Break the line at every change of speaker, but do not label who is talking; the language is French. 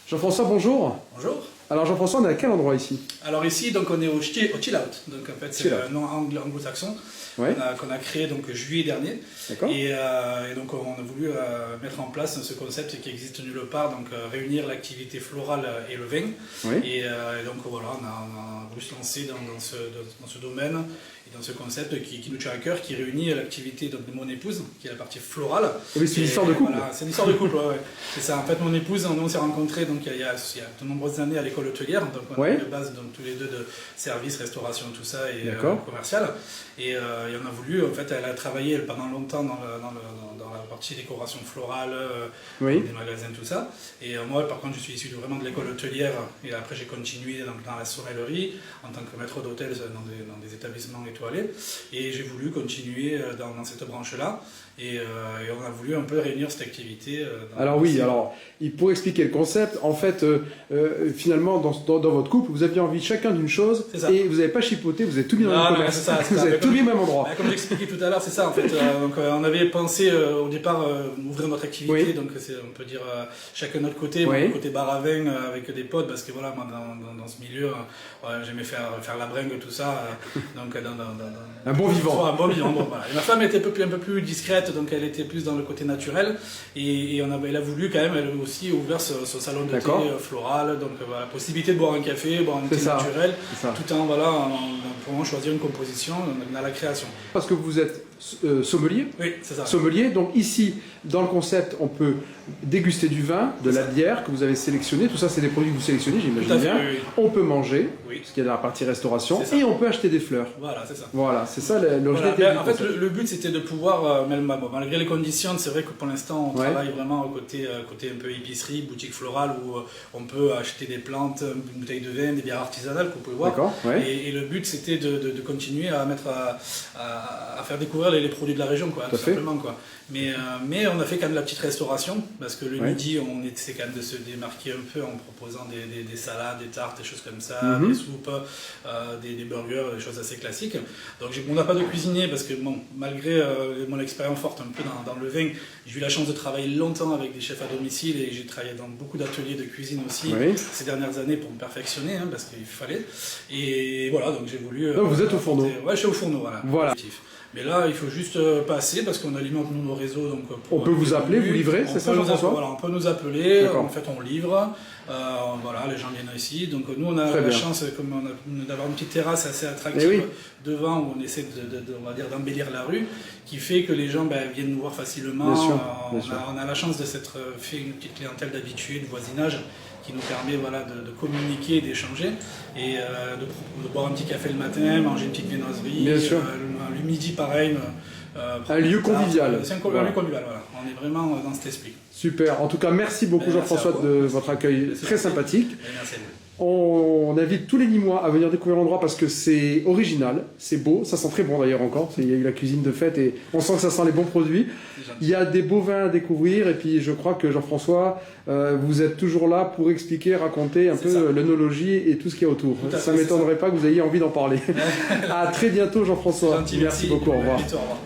Jean-François, bonjour.
Bonjour.
Alors Jean-François, on est à quel endroit ici?
Alors ici, donc on est au Chill Out. Donc en fait, c'est un nom anglo-saxon qu'on a créé donc juillet dernier.
D'accord.
Et donc on a voulu mettre en place ce concept qui existe nulle part, donc réunir l'activité florale et le vin.
Oui.
Et donc voilà, on a voulu se lancer dans ce domaine et dans ce concept qui nous tient à cœur, qui réunit l'activité de mon épouse, qui est la partie florale.
Oui, c'est une histoire de couple.
Voilà, c'est une histoire de couple, ouais. C'est ça. En fait, mon épouse, on s'est rencontrés donc il y a de nombreuses années à l'école hôtelière, donc on a de base donc tous les deux de service, restauration, tout ça et commercial. Et on a voulu, en fait, elle a travaillé pendant longtemps dans la partie décoration florale, des magasins, tout ça. Et moi, par contre, je suis issu vraiment de l'école hôtelière et après j'ai continué dans la sommellerie en tant que maître d'hôtel dans des établissements étoilés. Et j'ai voulu continuer dans cette branche-là. Et on a voulu un peu réunir cette activité.
Alors il faut expliquer le concept. En fait, finalement, dans votre couple, vous aviez envie chacun d'une chose et vous n'avez pas chipoté, vous avez tout mis dans le commerce. Vous avez tout mis au même endroit.
Comme j'expliquais tout à l'heure, c'est ça en fait. Donc, on avait pensé au départ ouvrir notre activité, donc on peut dire chacun de notre côté, mon côté bar à vin avec des potes, parce que voilà, moi dans ce milieu, j'aimais faire la bringue, tout ça. Donc,
un bon vivant.
Un bon vivant. Bon, voilà. Et ma femme était un peu plus discrète. Donc elle était plus dans le côté naturel et elle a voulu quand même elle aussi ouvrir ce salon de thé floral, donc la possibilité de boire un café, boire un thé naturel, tout en pouvant choisir une composition dans la création.
Parce que vous êtes sommelier.
Oui, c'est ça.
Sommelier, donc ici dans le concept on peut déguster du vin, de la bière que vous avez sélectionné, tout ça c'est des produits que vous sélectionnez, j'imagine bien. Oui. On peut manger, ce qui est dans la partie restauration, et on peut acheter des fleurs.
Voilà, c'est ça.
Voilà, c'est ça l'originalité.
En fait, le but c'était de pouvoir, malgré les conditions, c'est vrai que pour l'instant on travaille vraiment au côté un peu épicerie, boutique florale où on peut acheter des plantes, une bouteille de vin, des bières artisanales que vous pouvez voir. Et le but c'était de continuer à faire découvrir les produits de la région, tout simplement. Mais on a fait quand même la petite restauration, parce que le midi, on essaie quand même de se démarquer un peu en proposant des salades, des tartes, des choses comme ça, des soupes, des burgers, des choses assez classiques. Donc on n'a pas de cuisinier, parce que malgré mon expérience forte un peu dans le vin, j'ai eu la chance de travailler longtemps avec des chefs à domicile et j'ai travaillé dans beaucoup d'ateliers de cuisine aussi ces dernières années pour me perfectionner, parce qu'il fallait. Et voilà, donc j'ai voulu...
vous êtes au fourneau.
Ouais, je suis au fourneau, voilà. Mais là, il faut juste passer parce qu'on alimente nos réseaux. Donc,
on peut vous appeler, vous livrer, c'est ça, Jean-François?
Voilà, on peut nous appeler, en fait on livre, les gens viennent ici. Donc nous, on a la chance d'avoir une petite terrasse assez attractive devant où on essaie d'embellir la rue, qui fait que les gens viennent nous voir facilement. On a la chance de s'être fait une petite clientèle d'habitués, de voisinage, qui nous permet de communiquer, d'échanger et de boire un petit café le matin, manger une petite viennoiserie.
Bien sûr.
Le midi pareil.
Un lieu convivial.
C'est un lieu convivial, voilà. On est vraiment dans cet esprit.
Super. En tout cas, merci beaucoup Jean-François de votre accueil très sympathique.
Merci à vous.
On invite tous les Nîmois à venir découvrir l'endroit parce que c'est original, c'est beau, ça sent très bon d'ailleurs encore, il y a eu la cuisine de fête et on sent que ça sent les bons produits. Il y a des beaux vins à découvrir et puis je crois que Jean-François, vous êtes toujours là pour expliquer, raconter un peu l'œnologie et tout ce qu'il y a autour. Ça ne m'étonnerait pas que vous ayez envie d'en parler. À très bientôt Jean-François.
Merci
beaucoup, au revoir.
Au revoir.